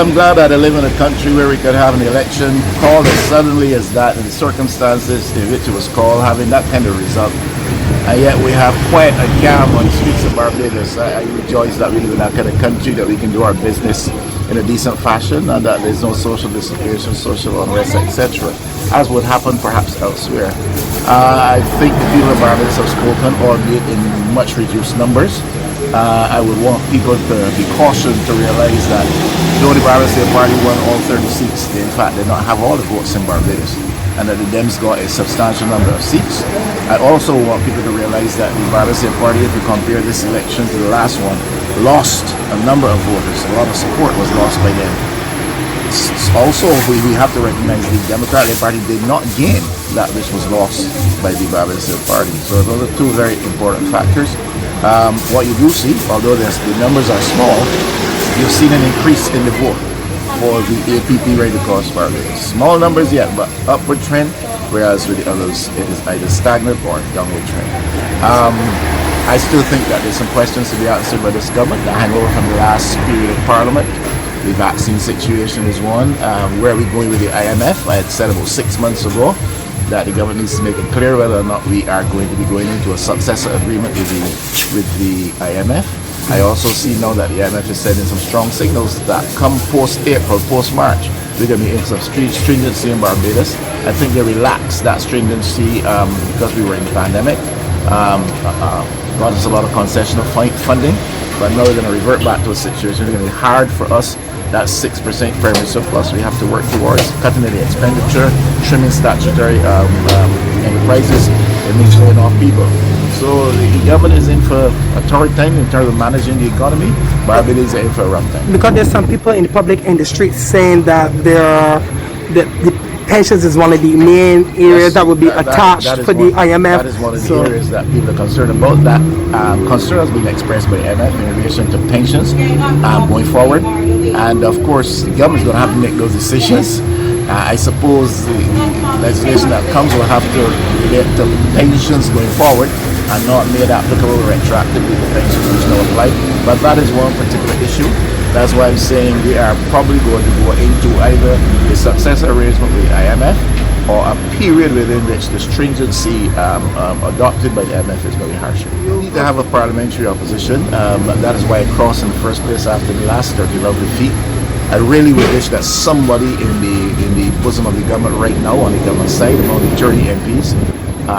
Well, I'm glad that I live in a country where we could have an election called as suddenly as that, in the circumstances in which it was called, having that kind of result. And yet we have quite a calm on the streets of Barbados. I rejoice that we live in that kind of country, that we can do our business in a decent fashion, and that there's no social dislocation, social unrest, etc., as would happen perhaps elsewhere. I think the people of Barbados have spoken, albeit in much reduced numbers. I would want people to be cautious to realize that though the Barbados Labour Party won all 30 seats, they in fact did not have all the votes in Barbados, and that the Dems got a substantial number of seats. I also want people to realize that the Barbados Labour Party, if you compare this election to the last one, lost a number of voters. A lot of support was lost by them. Also, we have to recognize the Democratic Party did not gain that which was lost by the Barbados Labour Party. So those are two very important factors. What you do see, although the numbers are small, you've seen an increase in the vote for the APP right across Barbados. Small numbers yet, but upward trend, whereas with the others it is either stagnant or downward trend. I still think that there's some questions to be answered by this government that hang over from the last period of Parliament. The vaccine situation is one. Where are we going with the IMF? I had said about 6 months ago that the government needs to make it clear whether or not we are going to be going into a successor agreement with the IMF. I also see now that the IMF is sending some strong signals that come post-April, post-March, we're going to be in some stringency in Barbados. I think they relaxed that stringency because we were in the pandemic. Got us a lot of concessional funding, but now we're going to revert back to a situation. It's going to be hard for us. That 6% primary surplus we have to work towards, cutting the expenditure, trimming statutory enterprises, and laying off people. So the government is in for a torrid time in terms of managing the economy. Barbados is in for a rough time. Because there's some people in the public in the streets saying that the pensions is one of the main areas that will be attached for the IMF. That is one of the areas that people are concerned about. That concern has been expressed by the IMF in relation to pensions going forward. And of course, the government is going to have to make those decisions. I suppose the legislation that comes will have to relate to pensions going forward and not made applicable retroactively to pensions which now apply. But that is one particular issue. That's why I'm saying we are probably going to go into either a successor arrangement with the IMF or a period within which the stringency adopted by the IMF is very harsher. You need to have a parliamentary opposition. That is why I crossed in the first place after the last 30-round defeat. I really would wish that somebody in the bosom of the government right now, on the government side, among the 30 MPs,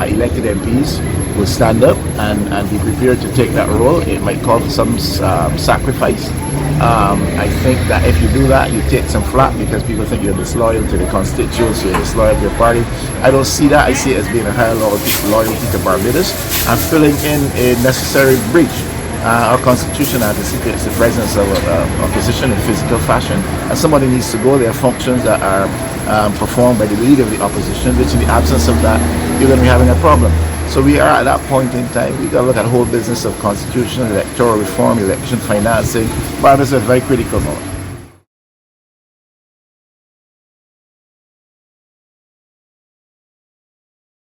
elected MPs, will stand up and be prepared to take that role. It might call for some sacrifice. I think that if you do that, you take some flack because people think you're disloyal to the constituents, you're disloyal to your party. I don't see that. I see it as being a higher loyalty to Barbados and filling in a necessary breach. Our constitution anticipates the presence of opposition in physical fashion, and somebody needs to go. There are functions that are performed by the leader of the opposition, which in the absence of that, you're going to be having a problem. So we are at that point in time. We got to look at the whole business of constitutional, electoral reform, election financing. Barbados is a very critical moment.